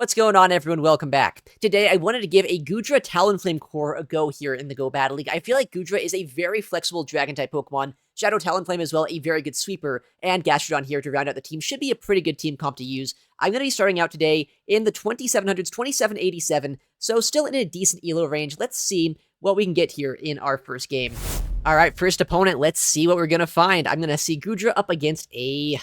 What's going on, everyone? Welcome back. Today, I wanted to give a Goodra Talonflame core a go here in the Go Battle League. I feel like Goodra is a very flexible Dragon-type Pokemon. Shadow Talonflame as well, a very good sweeper, and Gastrodon here to round out the team should be a pretty good team comp to use. I'm going to be starting out today in the 2700s, 2787, so still in a decent elo range. Let's see what we can get here in our first game. All right, first opponent, let's see what we're going to find. I'm going to see Goodra up against a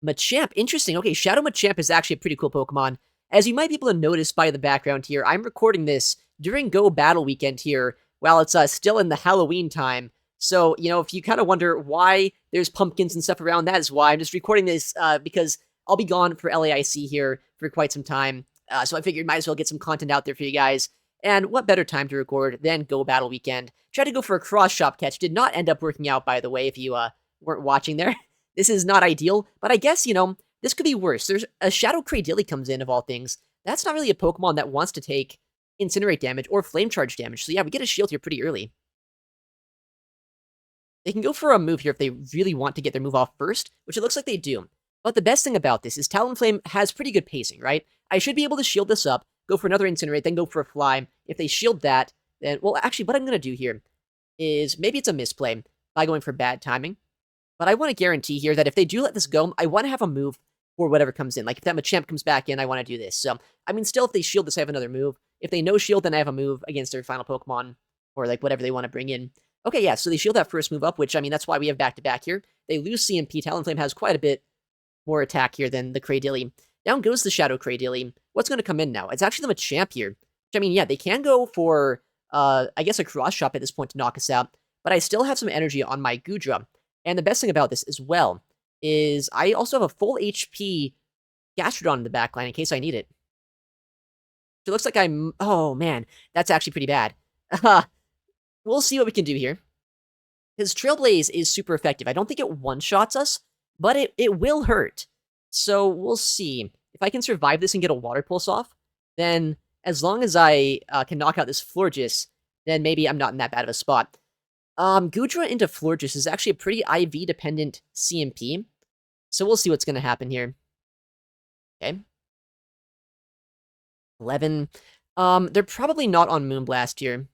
Machamp. Interesting. Okay, Shadow Machamp is actually a pretty cool Pokemon. As you might be able to notice by the background here, I'm recording this during Go Battle Weekend here, while it's still in the Halloween time. So, if you kind of wonder why there's pumpkins and stuff around, that is why. I'm just recording this because I'll be gone for LAIC here for quite some time. So I figured might as well get some content out there for you guys. And what better time to record than Go Battle Weekend? Tried to go for a cross-shop catch. Did not end up working out, by the way, if you weren't watching there. This is not ideal, but I guess, this could be worse. There's a Shadow Cradilly comes in, of all things. That's not really a Pokemon that wants to take Incinerate damage or Flame Charge damage. So yeah, we get a shield here pretty early. They can go for a move here if they really want to get their move off first, which it looks like they do. But the best thing about this is Talonflame has pretty good pacing, right? I should be able to shield this up, go for another Incinerate, then go for a Fly. If they shield that, then, well, actually, what I'm going to do here is maybe it's a misplay by going for bad timing. But I want to guarantee here that if they do let this go, I want to have a move for whatever comes in. Like, if that Machamp comes back in, I want to do this. So, I mean, still, if they shield this, I have another move. If they no shield, then I have a move against their final Pokemon, or, like, whatever they want to bring in. Okay, yeah, so they shield that first move up, which, I mean, that's why we have back-to-back here. They lose CMP. Talonflame has quite a bit more attack here than the Cradilly. Down goes the Shadow Cradilly. What's going to come in now? It's actually the Machamp here. Which, I mean, yeah, they can go for, I guess, a cross-shop at this point to knock us out. But I still have some energy on my Goodra. And the best thing about this as well is I also have a full HP Gastrodon in the backline in case I need it. So it looks like I'm... Oh, man. That's actually pretty bad. We'll see what we can do here. Because Trailblaze is super effective. I don't think it one-shots us, but it will hurt. So we'll see. If I can survive this and get a Water Pulse off, then as long as I can knock out this Florges, then maybe I'm not in that bad of a spot. Goodra into Florges is actually a pretty IV-dependent CMP. So we'll see what's going to happen here. Okay. 11. They're probably not on Moonblast here.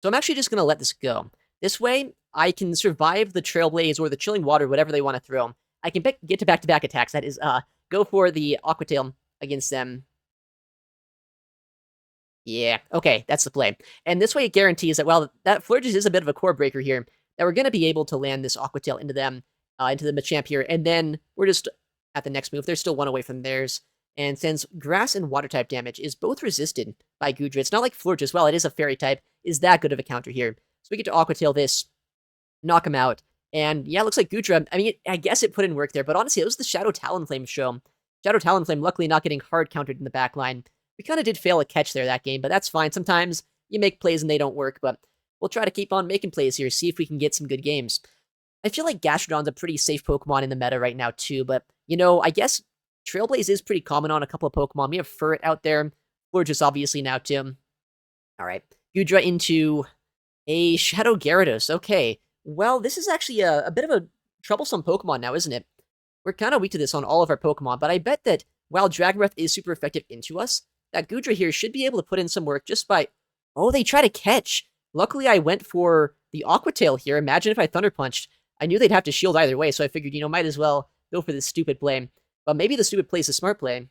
So I'm actually just going to let this go. This way, I can survive the Trailblaze or the Chilling Water, whatever they want to throw. I can get to back-to-back attacks. That is, go for the Aqua Tail against them. Yeah, okay, that's the play. And this way it guarantees that, while that Florges is a bit of a core breaker here, that we're going to be able to land this Aqua Tail into them, into the Machamp here, and then we're just at the next move. They're still one away from theirs. And since Grass and Water-type damage is both resisted by Goodra, it's not like Florges, well, it is a Fairy-type, is that good of a counter here. So we get to Aqua Tail this, knock him out, and yeah, it looks like Goodra, I mean, I guess it put in work there, but honestly, it was the Shadow Talonflame show. Shadow Talonflame luckily not getting hard countered in the back line. We kind of did fail a catch there that game, but that's fine. Sometimes you make plays and they don't work, but we'll try to keep on making plays here, see if we can get some good games. I feel like Gastrodon's a pretty safe Pokemon in the meta right now, too, but, I guess Trailblaze is pretty common on a couple of Pokemon. We have Furret out there. Florges, obviously, now, too. Alright, Goodra into a Shadow Gyarados. Okay, well, this is actually a bit of a troublesome Pokemon now, isn't it? We're kind of weak to this on all of our Pokemon, but I bet that while Dragon Breath is super effective into us, that Goodra here should be able to put in some work just by... Oh, they try to catch. Luckily, I went for the Aqua Tail here. Imagine if I Thunder Punched. I knew they'd have to shield either way, so I figured, might as well go for this stupid play. But maybe the stupid play is a smart play.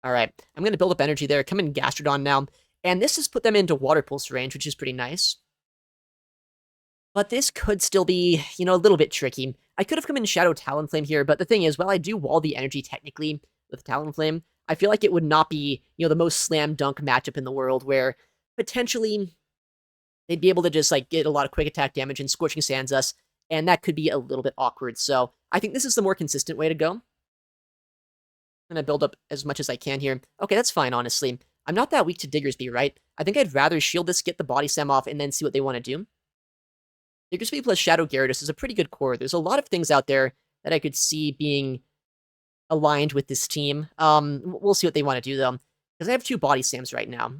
Alright, I'm going to build up energy there. Come in Gastrodon now. And this has put them into Water Pulse range, which is pretty nice. But this could still be, a little bit tricky. I could have come in Shadow Talonflame here, but the thing is, while I do wall the energy technically with Talonflame, I feel like it would not be, the most slam dunk matchup in the world where potentially they'd be able to just, get a lot of quick attack damage and Scorching Sands us, and that could be a little bit awkward. So I think this is the more consistent way to go. I'm going to build up as much as I can here. Okay, that's fine, honestly. I'm not that weak to Diggersby, right? I think I'd rather shield this, get the Body Slam off, and then see what they want to do. Diggersby plus Shadow Gyarados is a pretty good core. There's a lot of things out there that I could see being aligned with this team. We'll see what they want to do, though, because I have 2 Body Slams right now.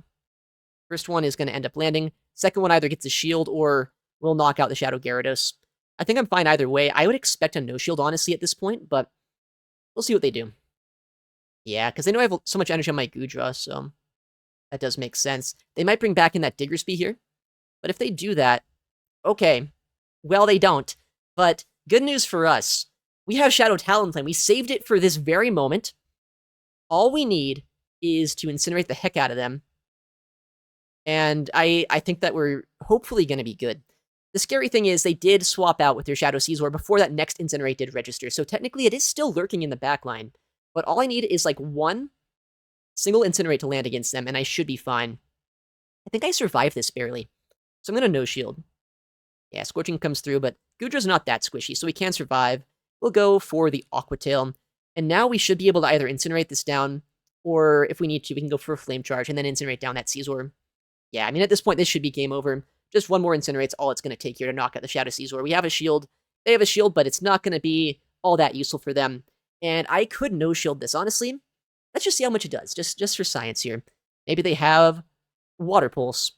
First one is going to end up landing. Second one either gets a shield or will knock out the Shadow Gyarados. I think I'm fine either way. I would expect a no-shield, honestly, at this point, but we'll see what they do. Yeah, because they know I have so much energy on my Goodra, so that does make sense. They might bring back in that Diggersby here, but if they do that, okay. Well, they don't. But good news for us. We have Shadow Talonflame. We saved it for this very moment. All we need is to incinerate the heck out of them. And I think that we're hopefully going to be good. The scary thing is they did swap out with their Shadow Caesar before that next incinerate did register. So technically it is still lurking in the backline. But all I need is like one single incinerate to land against them, and I should be fine. I think I survived this barely. So I'm going to no shield. Yeah, Scorching comes through, but Goodra's not that squishy, so we can survive. We'll go for the Aqua Tail. And now we should be able to either incinerate this down, or if we need to, we can go for a Flame Charge and then incinerate down that Caesar. Yeah, I mean, at this point, this should be game over. Just one more incinerate's all it's going to take here to knock out the Shadow Caesar. We have a shield. They have a shield, but it's not going to be all that useful for them. And I could no-shield this, honestly. Let's just see how much it does, just for science here. Maybe they have Water Pulse.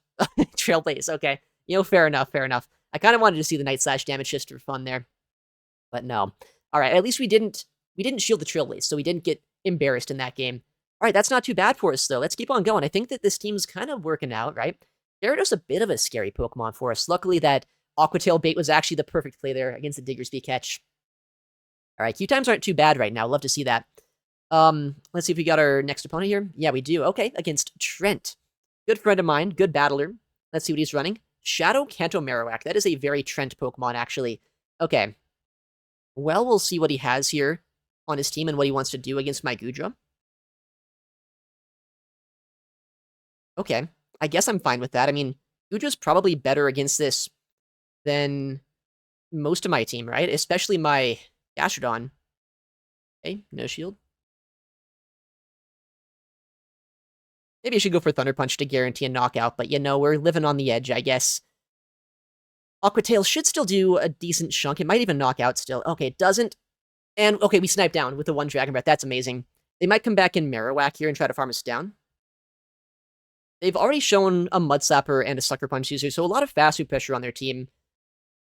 Trailblaze, okay. Fair enough, fair enough. I kind of wanted to see the Night Slash damage just for fun there. But no. Alright, at least we didn't shield the Trailblaze, so we didn't get embarrassed in that game. Alright, that's not too bad for us, though. Let's keep on going. I think that this team's kind of working out, right? Gyarados a bit of a scary Pokemon for us. Luckily, that Aqua Tail bait was actually the perfect play there against the Diggersby catch. Alright, Q times aren't too bad right now. Love to see that. Let's see if we got our next opponent here. Yeah, we do. Okay, against Trent. Good friend of mine, good battler. Let's see what he's running. Shadow Kanto Marowak. That is a very Trent Pokemon, actually. Okay. Well, we'll see what he has here on his team and what he wants to do against my Goodra. Okay. I guess I'm fine with that. I mean, Goodra's probably better against this than most of my team, right? Especially my Gastrodon. Okay, no shield. Maybe I should go for Thunder Punch to guarantee a knockout, but we're living on the edge, I guess. Aqua Tail should still do a decent chunk. It might even knock out still. Okay, it doesn't. And, okay, we snipe down with the one Dragon Breath. That's amazing. They might come back in Marowak here and try to farm us down. They've already shown a Mud Slapper and a Sucker Punch user, so a lot of fast food pressure on their team.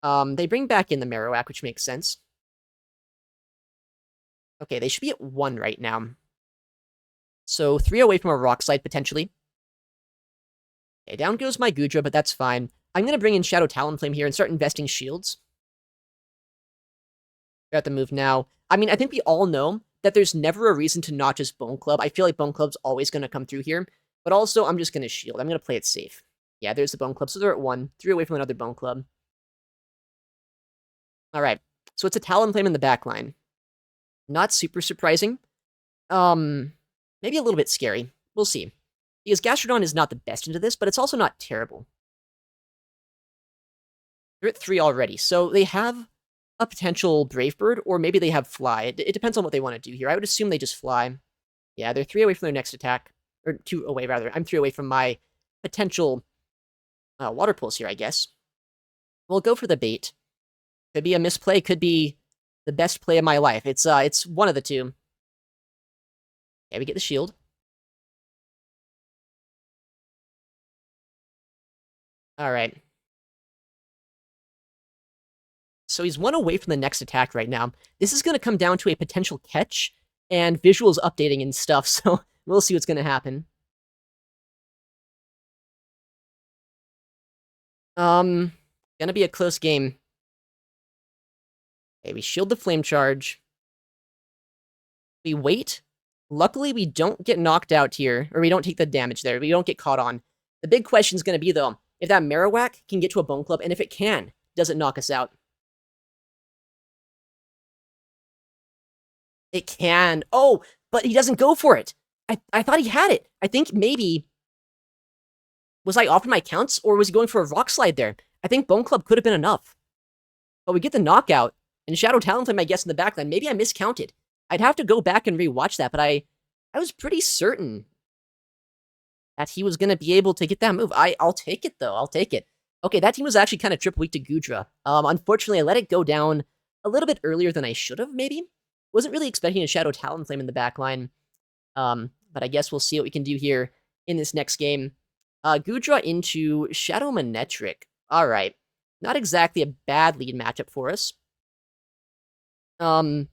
They bring back in the Marowak, which makes sense. Okay, they should be at 1 right now. So 3 away from a Rock Slide, potentially. Okay, down goes my Goodra, but that's fine. I'm going to bring in Shadow Talonflame here and start investing shields. We're at the move now. I mean, I think we all know that there's never a reason to not just Bone Club. I feel like Bone Club's always going to come through here. But also, I'm just going to shield. I'm going to play it safe. Yeah, there's the Bone Club. So they're at 1. 3 away from another Bone Club. Alright. So it's a Talonflame in the back line. Not super surprising. Maybe a little bit scary. We'll see. Because Gastrodon is not the best into this, but it's also not terrible. They're at 3 already, so they have a potential Brave Bird, or maybe they have Fly. It depends on what they want to do here. I would assume they just fly. Yeah, they're 3 away from their next attack. Or 2 away, rather. I'm 3 away from my potential Water Pulse here, I guess. We'll go for the bait. Could be a misplay, could be the best play of my life. It's one of the two. Okay, we get the shield. Alright. So he's 1 away from the next attack right now. This is going to come down to a potential catch and visuals updating and stuff, so we'll see what's going to happen. Gonna be a close game. Okay, we shield the Flame Charge. We wait. Luckily, we don't get knocked out here, or we don't take the damage there. We don't get caught on. The big question is going to be, though, if that Marowak can get to a Bone Club, and if it can, does it knock us out? It can. Oh, but he doesn't go for it. I thought he had it. I think maybe... Was I off my counts, or was he going for a Rock Slide there? I think Bone Club could have been enough. But we get the knockout, and Shadow Talonflame, I guess, in the backline. Maybe I miscounted. I'd have to go back and rewatch that, but I was pretty certain that he was going to be able to get that move. I'll take it, though. I'll take it. Okay, that team was actually kind of triple weak to Goodra. Unfortunately, I let it go down a little bit earlier than I should have, maybe. Wasn't really expecting a Shadow Talonflame in the backline. But I guess we'll see what we can do here in this next game. Goodra into Shadow Manectric. Alright. Not exactly a bad lead matchup for us. I don't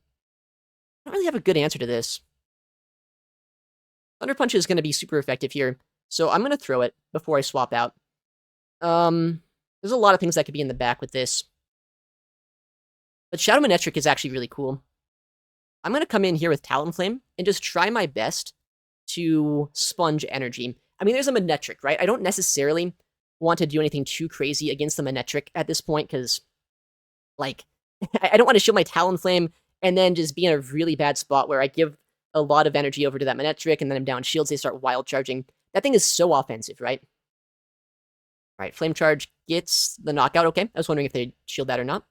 really have a good answer to this. Thunder Punch is going to be super effective here, so I'm going to throw it before I swap out. There's a lot of things that could be in the back with this. But Shadow Manectric is actually really cool. I'm going to come in here with Talonflame and just try my best to sponge energy. I mean, there's a Manectric, right? I don't necessarily want to do anything too crazy against the Manectric at this point, because, like, I don't want to shield my Talonflame and then just be in a really bad spot where I give a lot of energy over to that Manectric, and then I'm down shields, they start wild charging. That thing is so offensive, right? Alright, Flame Charge gets the knockout, okay. I was wondering if they'd shield that or not.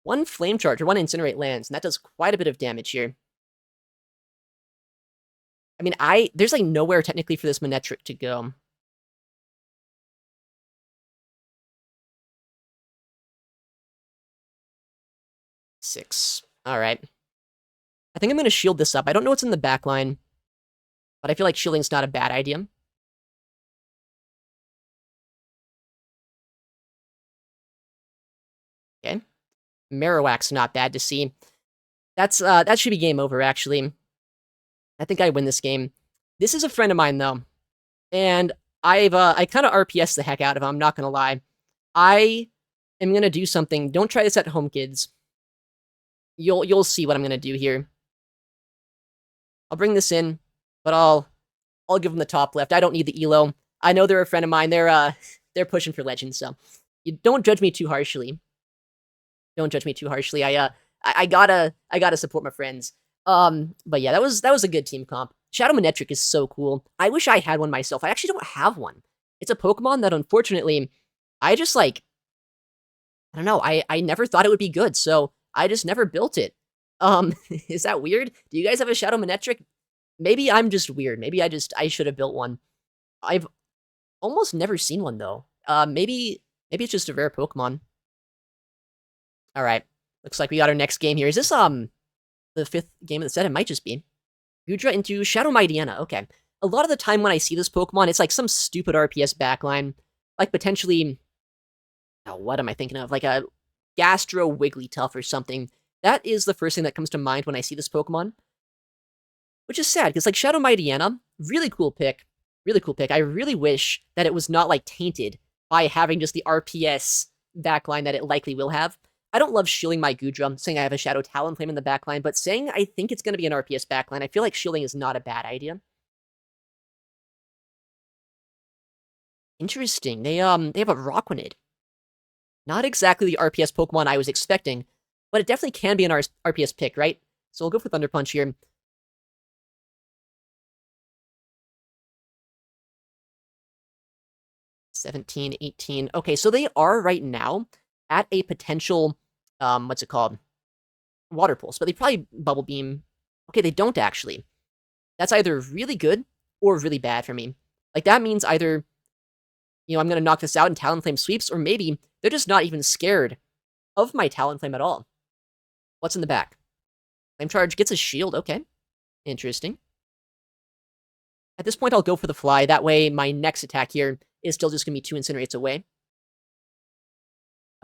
One Flame Charge, or one Incinerate lands, and that does quite a bit of damage here. I mean, there's like nowhere technically for this Manectric to go. Six. Alright. I think I'm going to shield this up. I don't know what's in the back line, but I feel like shielding's not a bad idea. Okay. Marowak's not bad to see. That should be game over, actually. I think I win this game. This is a friend of mine, though. And I kind of RPS the heck out of him, I'm not gonna lie. I am gonna do something. Don't try this at home, kids. You'll see what I'm gonna do here. I'll bring this in, but I'll give them the top left. I don't need the elo. I know they're a friend of mine. They're pushing for legends, so you don't judge me too harshly. Don't judge me too harshly. I gotta support my friends. But yeah, that was a good team comp. Shadow Manectric is so cool. I wish I had one myself. I actually don't have one. It's a Pokemon that, unfortunately, I just, like, I don't know, I never thought it would be good, so I just never built it. Is that weird? Do you guys have a Shadow Manectric? Maybe I'm just weird. Maybe I should have built one. I've almost never seen one, though. Maybe it's just a rare Pokemon. Alright. Looks like we got our next game here. Is this, the 5th game of the set? It might just be. Goodra into Shadow Mightyena. Okay. A lot of the time when I see this Pokemon, it's like some stupid RPS backline. Like, potentially... Oh, what am I thinking of? Like a Gastro Wigglytuff or something. That is the first thing that comes to mind when I see this Pokemon. Which is sad, because, like, Shadow Mightyena, really cool pick. Really cool pick. I really wish that it was not, like, tainted by having just the RPS backline that it likely will have. I don't love shielding my Goodra, saying I have a Shadow Talonflame in the backline, but saying I think it's going to be an RPS backline, I feel like shielding is not a bad idea. Interesting. They have a Rockwanid. Not exactly the RPS Pokemon I was expecting, but it definitely can be an RPS pick, right? So we'll go for Thunder Punch here. $17, $18. Okay, so they are right now at a potential, what's it called? Water Pulse, but they probably Bubble Beam. Okay, they don't actually. That's either really good or really bad for me. Like, that means either, you know, I'm going to knock this out and Talonflame sweeps, or maybe they're just not even scared of my Talonflame at all. What's in the back? Flame Charge gets a shield. Okay. Interesting. At this point, I'll go for the fly. That way, my next attack here is still just going to be 2 Incinerates away.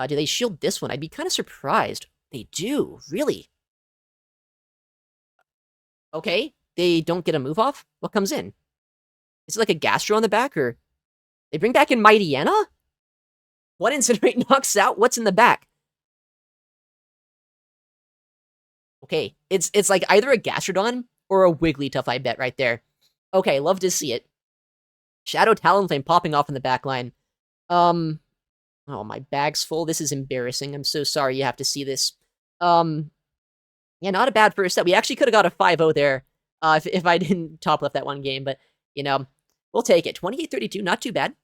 Do they shield this one? I'd be kind of surprised. They do. Really? Okay. They don't get a move off? What comes in? Is it like a Gastro on the back, or... They bring back in Mightyena? One Incinerate knocks out? What's in the back? Okay, it's like either a Gastrodon or a Wigglytuff, I bet, right there. Okay, love to see it. Shadow Talonflame popping off in the back line. Oh, my bag's full. This is embarrassing. I'm so sorry you have to see this. Yeah, not a bad first set. We actually could have got a 5-0 there if I didn't top left that one game, but, you know, we'll take it. 28-32, not too bad.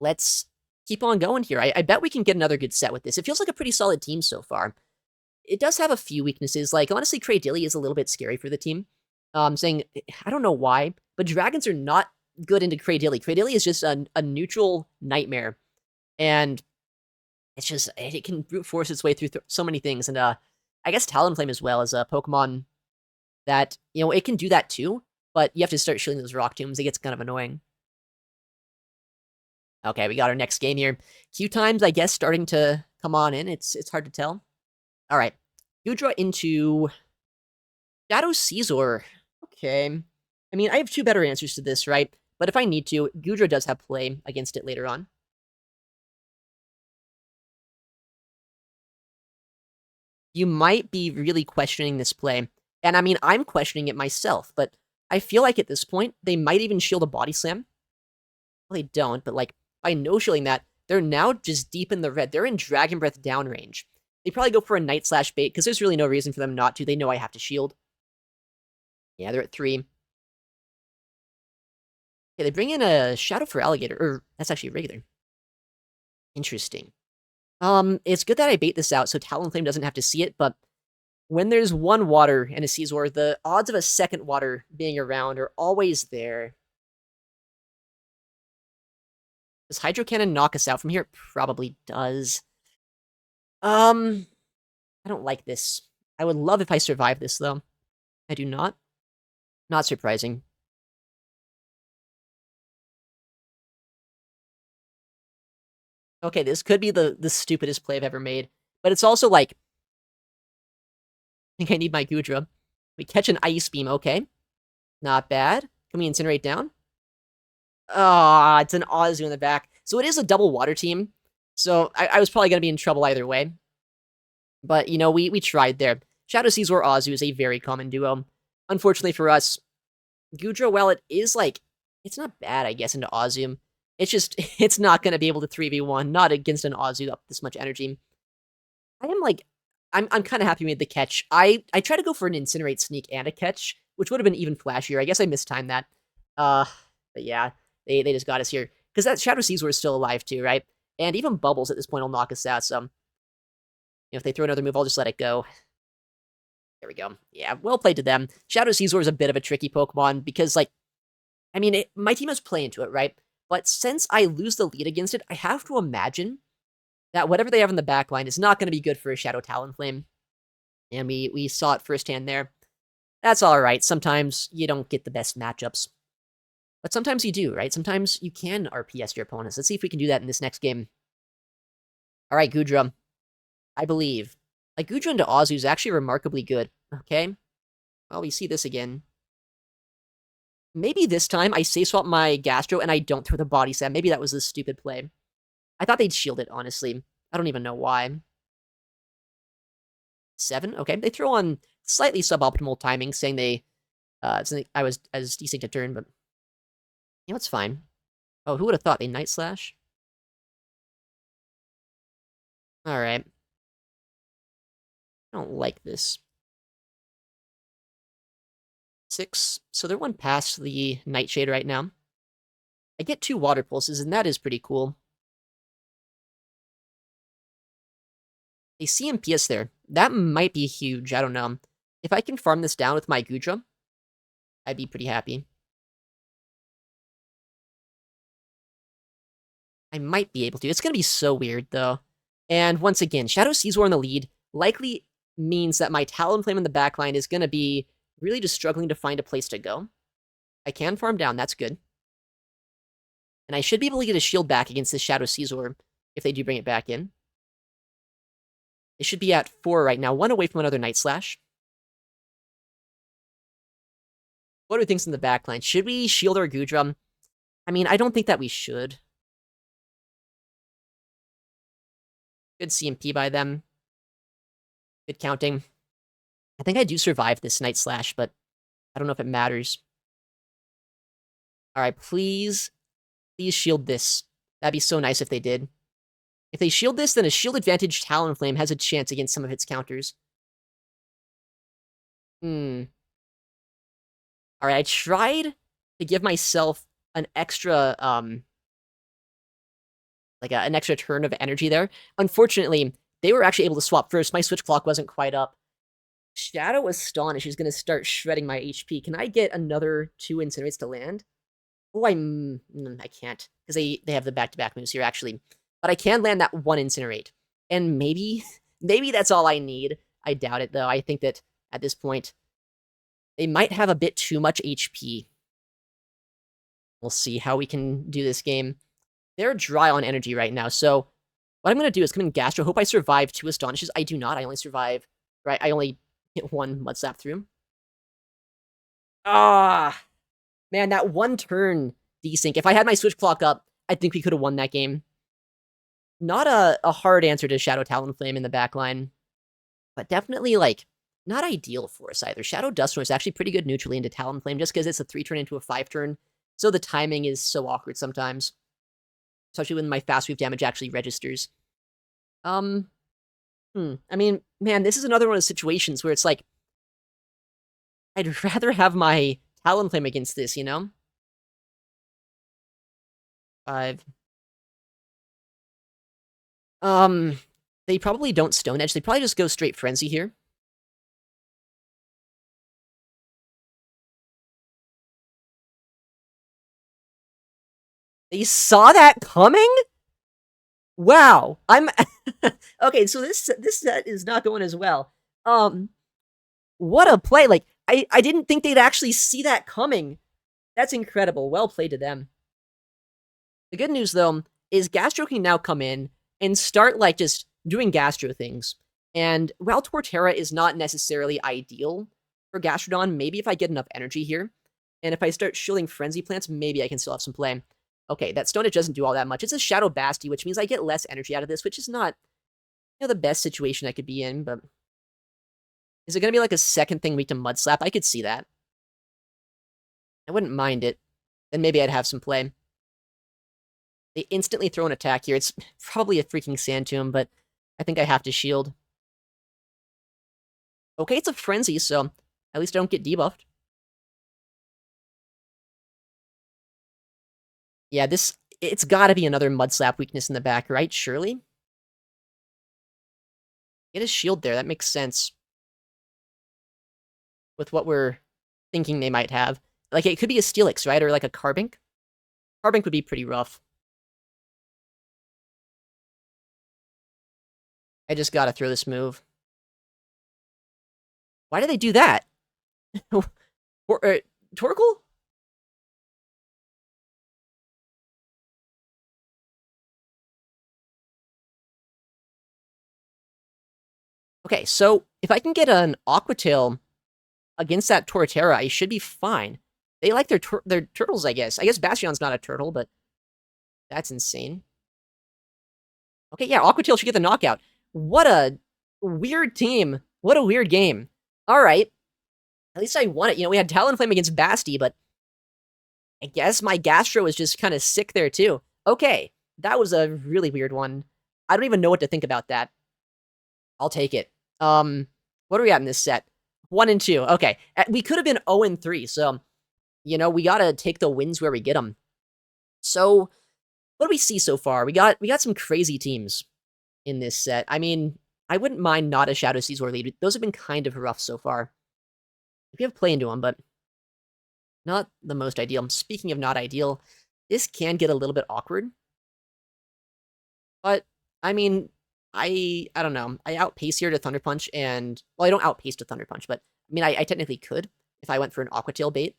Let's keep on going here. I bet we can get another good set with this. It feels like a pretty solid team so far. It does have a few weaknesses. Like, honestly, Cradilly is a little bit scary for the team. Saying, I don't know why, but dragons are not good into Cradilly. Cradilly is just a neutral nightmare. And it's just, it can brute force its way through so many things. And I guess Talonflame as well is a Pokemon that, you know, it can do that too, but you have to start shooting those Rock Tombs. It gets kind of annoying. Okay, we got our next game here. Q times, I guess, starting to come on in. It's hard to tell. All right. Goodra into Shadow Caesar. Okay. I mean, I have two better answers to this, right? But if I need to, Goodra does have play against it later on. You might be really questioning this play. And I mean, I'm questioning it myself, but I feel like at this point, they might even shield a body slam. Well, they don't, but like, by no-shielding that, they're now just deep in the red. They're in Dragon Breath down range. They probably go for a Night Slash bait, because there's really no reason for them not to. They know I have to shield. Yeah, they're at 3. Yeah, they bring in a Shadow for Alligator, or that's actually regular. Interesting. It's good that I bait this out so Talonflame doesn't have to see it, but when there's one water and a Caesar, the odds of a second water being around are always there. Does Hydro Cannon knock us out from here? It probably does. I don't like this. I would love if I survive this, though. I do not. Not surprising. Okay, this could be the stupidest play I've ever made. But it's also like, I think I need my Goodra. We catch an Ice Beam, okay. Not bad. Can we Incinerate down? Ah, it's an Azu in the back. So it is a double water team. So I was probably going to be in trouble either way. But, you know, we tried there. Shadow Caesar Azu is a very common duo. Unfortunately for us, Goodra, while it is, like, it's not bad, I guess, into Azu. It's just, it's not going to be able to 3v1, not against an Azu up this much energy. I am, like, I'm kind of happy we made the catch. I tried to go for an Incinerate Sneak and a catch, which would have been even flashier. I guess I mistimed that. But yeah, they just got us here. Because that Shadow Caesar is still alive too, right? And even Bubbles at this point will knock us out, so... You know, if they throw another move, I'll just let it go. There we go. Yeah, well played to them. Shadow Caesar is a bit of a tricky Pokemon, because, like... I mean, my team has play into it, right? But since I lose the lead against it, I have to imagine that whatever they have in the back line is not going to be good for a Shadow Talonflame. And we saw it firsthand there. That's alright. Sometimes you don't get the best matchups. But sometimes you do, right? Sometimes you can RPS your opponents. Let's see if we can do that in this next game. Alright, Goodra. I believe. Like, Goodra into Azu is actually remarkably good. Okay? Well, we see this again. Maybe this time I Safe Swap my Gastro and I don't throw the Body Slam. Maybe that was a stupid play. I thought they'd shield it, honestly. I don't even know why. 7? Okay, they throw on slightly suboptimal timing, saying they... I was desync a turn, but... You know, it's fine. Oh, who would have thought? They Night Slash? Alright. I don't like this. 6. So they're one past the Nightshade right now. I get 2 Water Pulses, and that is pretty cool. They CMPS there. That might be huge, I don't know. If I can farm this down with my Goodra, I'd be pretty happy. I might be able to. It's going to be so weird, though. And once again, Shadow Caesar in the lead likely means that my Talonflame in the backline is going to be really just struggling to find a place to go. I can farm down, that's good. And I should be able to get a shield back against this Shadow Caesar if they do bring it back in. They should be at 4 right now, 1 away from another Night Slash. What are things in the backline? Should we shield our Goodra? I mean, I don't think that we should. Good CMP by them. Good counting. I think I do survive this Night Slash, but I don't know if it matters. Alright, please. Please shield this. That'd be so nice if they did. If they shield this, then a shield advantage Talonflame has a chance against some of its counters. Alright, I tried to give myself an extra, an extra turn of energy there. Unfortunately, they were actually able to swap first. My switch clock wasn't quite up. Shadow Astonish is going to start shredding my HP. Can I get another 2 Incinerates to land? Oh, I can't. Because they have the back-to-back moves here, actually. But I can land that 1 Incinerate. And maybe that's all I need. I doubt it, though. I think that, at this point, they might have a bit too much HP. We'll see how we can do this game. They're dry on energy right now, so what I'm going to do is come in Gastro. Hope I survive 2 Astonishes. I do not. I only survive... Right, I only hit 1 Mud Slap through. Ah! Man, that one turn desync. If I had my switch clock up, I think we could have won that game. Not a hard answer to Shadow Talonflame in the backline, but definitely, like, not ideal for us either. Shadow Dusknoir is actually pretty good neutrally into Talonflame just because it's a 3-turn into a 5-turn, so the timing is so awkward sometimes. Especially when my fast move damage actually registers. I mean, man, this is another one of those situations where it's like, I'd rather have my Talonflame against this, you know? 5. They probably don't Stone Edge. They probably just go straight Frenzy here. They saw that coming? Wow. I'm okay, so this set is not going as well. What a play. Like, I didn't think they'd actually see that coming. That's incredible. Well played to them. The good news, though, is Gastro can now come in and start, like, just doing Gastro things. And while Torterra is not necessarily ideal for Gastrodon, maybe if I get enough energy here, and if I start shielding Frenzy Plants, maybe I can still have some play. Okay, that Stone Edge doesn't do all that much. It's a Shadow Basti, which means I get less energy out of this, which is not, the best situation I could be in, but... Is it going to be like a second thing weak to Mud Slap? I could see that. I wouldn't mind it. Then maybe I'd have some play. They instantly throw an attack here. It's probably a freaking Sand Tomb, but I think I have to shield. Okay, it's a Frenzy, so at least I don't get debuffed. Yeah, it's gotta be another Mud Slap weakness in the back, right? Surely? Get a shield there, that makes sense. With what we're thinking they might have. Like, it could be a Steelix, right? Or like a Carbink? Carbink would be pretty rough. I just gotta throw this move. Why did they do that? Torkoal? Okay, so if I can get an Aqua Tail against that Torterra, I should be fine. They like their turtles, I guess. I guess Bastion's not a turtle, but that's insane. Okay, yeah, Aqua Tail should get the knockout. What a weird team. What a weird game. All right. At least I won it. We had Talonflame against Basti, but I guess my Gastro is just kind of sick there, too. Okay, that was a really weird one. I don't even know what to think about that. I'll take it. What are we at in this set? 1 and 2. Okay, we could have been 0 and 3, so, we gotta take the wins where we get them. So, what do we see so far? We got some crazy teams in this set. I mean, I wouldn't mind not a Shadow Seizor lead. Those have been kind of rough so far. We have play into them, but not the most ideal. Speaking of not ideal, this can get a little bit awkward. But, I mean, I don't know. I outpace here to Thunder Punch, and... Well, I don't outpace to Thunder Punch, but... I mean, I technically could if I went for an Aqua Tail bait.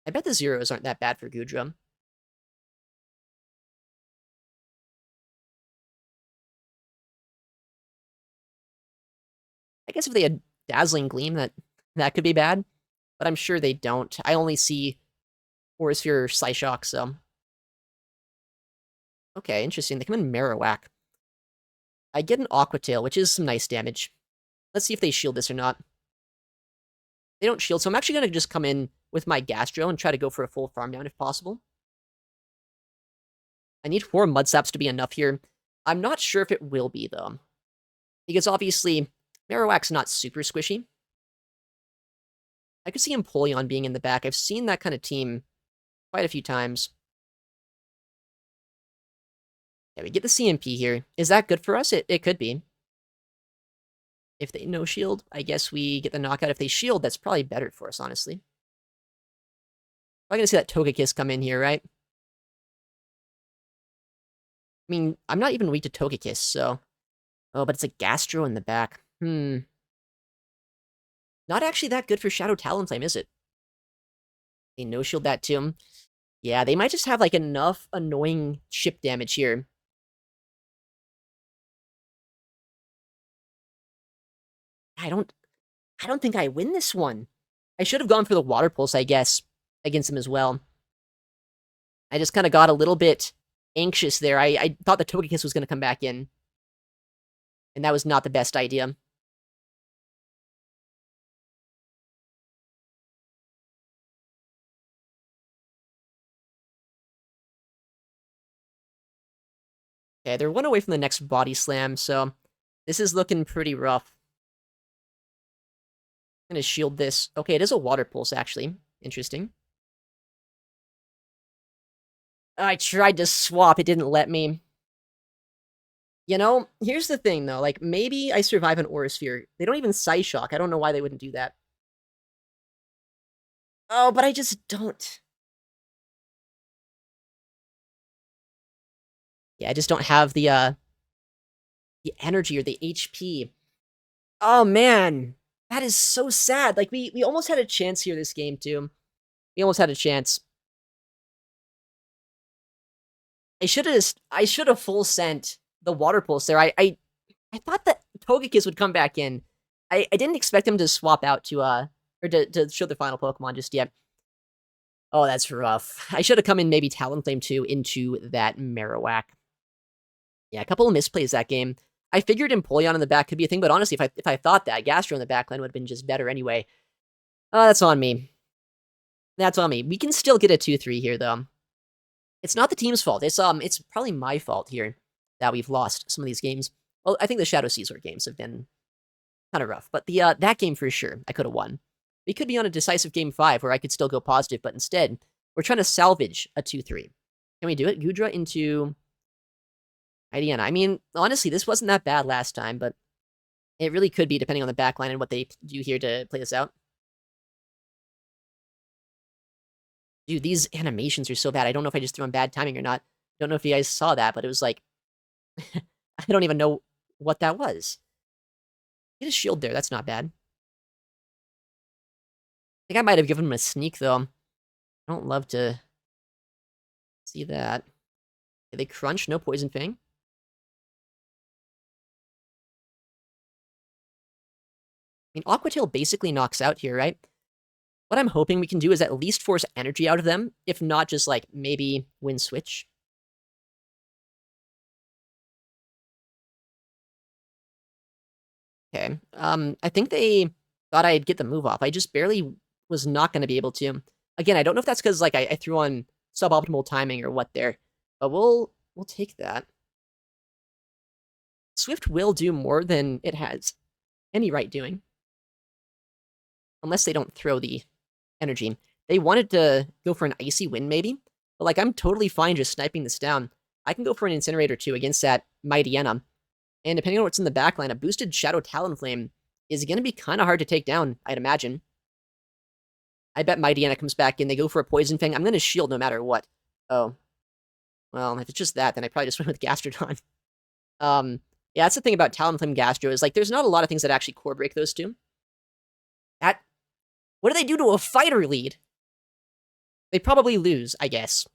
I bet the zeros aren't that bad for Goodra. I guess if they had Dazzling Gleam, that could be bad. But I'm sure they don't. I only see Aura Sphere or Psyshock, so... Okay, interesting. They come in Marowak. I get an Aqua Tail, which is some nice damage. Let's see if they shield this or not. They don't shield, so I'm actually going to just come in with my Gastro and try to go for a full farm down if possible. I need 4 Mud Slaps to be enough here. I'm not sure if it will be, though. Because obviously, Marowak's not super squishy. I could see Empoleon being in the back. I've seen that kind of team quite a few times. Yeah, we get the CMP here. Is that good for us? It could be. If they no shield, I guess we get the knockout. If they shield, that's probably better for us, honestly. I'm gonna see that Togekiss come in here, right? I mean, I'm not even weak to Togekiss, so... Oh, but it's a Gastro in the back. Not actually that good for Shadow Talonflame, is it? They no-shield that to him. Yeah, they might just have, like, enough annoying chip damage here. I don't think I win this one. I should have gone for the Water Pulse, I guess. against him as well. I just kind of got a little bit anxious there. I thought the Togekiss was going to come back in, and that was not the best idea. Okay, they're one away from the next Body Slam, so this is looking pretty rough. I'm gonna shield this. Okay, it is a Water Pulse, actually. Interesting. I tried to swap, it didn't let me. You know, here's the thing, though. Like, maybe I survive an Aura Sphere. They don't even Psyshock. I don't know why they wouldn't do that. Oh, but I just don't. Yeah, I just don't have the energy or the HP. Oh, man. That is so sad. Like, we almost had a chance here this game, too. We almost had a chance. I should have full sent the Water Pulse there. I thought that Togekiss would come back in. I didn't expect him to swap out to or to show the final Pokemon just yet. Oh, that's rough. I should have come in maybe Talonflame 2 into that Marowak. Yeah, a couple of misplays that game. I figured Empoleon in the back could be a thing, but honestly, if I thought that, Gastro in the backline would have been just better anyway. That's on me. That's on me. We can still get a 2-3 here, though. It's not the team's fault. It's probably my fault here that we've lost some of these games. Well, I think the Shadow Caesar games have been kind of rough, but the that game for sure, I could have won. We could be on a decisive game 5 where I could still go positive, but instead, we're trying to salvage a 2-3. Can we do it? Goodra into Idiana. I mean, honestly, this wasn't that bad last time, but it really could be depending on the backline and what they do here to play this out. Dude, these animations are so bad. I don't know if I just threw on bad timing or not. Don't know if you guys saw that, but it was like... I don't even know what that was. Get a shield there. That's not bad. I think I might have given him a sneak, though. I don't love to see that. Okay, they crunch. No Poison Fang. I mean, Aqua Tail basically knocks out here, right? What I'm hoping we can do is at least force energy out of them, if not just, like, maybe win switch. Okay, I think they thought I'd get the move off. I just barely was not going to be able to. Again, I don't know if that's because, like, I threw on suboptimal timing or what there, but we'll take that. Swift will do more than it has any right doing. Unless they don't throw the energy. They wanted to go for an Icy Wind, maybe. But, like, I'm totally fine just sniping this down. I can go for an Incinerator, too, against that Mightyena. And depending on what's in the backline, a boosted Shadow Talonflame is going to be kind of hard to take down, I'd imagine. I bet Mightyena comes back in. They go for a Poison Fang. I'm going to shield no matter what. Oh. Well, if it's just that, then I probably just went with Gastrodon. Yeah, that's the thing about Talonflame Gastro, is, like, there's not a lot of things that actually core break those two. What do they do to a fighter lead? They probably lose, I guess.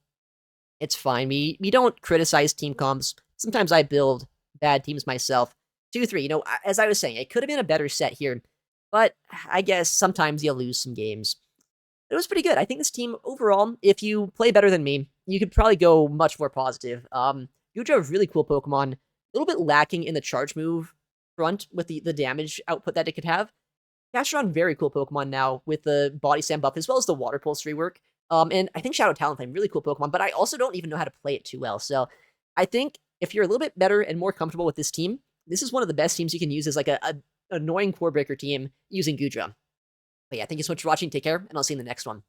It's fine. We don't criticize team comps. Sometimes I build bad teams myself. 2-3, you know, as I was saying, it could have been a better set here. But I guess sometimes you'll lose some games. It was pretty good. I think this team, overall, if you play better than me, you could probably go much more positive. Goodra, really cool Pokemon. A little bit lacking in the charge move front with the damage output that it could have. Gastrodon, very cool Pokemon now with the Body Slam buff as well as the Water Pulse rework. And I think Shadow Talonflame, really cool Pokemon, but I also don't even know how to play it too well. So I think if you're a little bit better and more comfortable with this team, this is one of the best teams you can use as like a annoying core breaker team using Goodra. But yeah, thank you so much for watching. Take care, and I'll see you in the next one.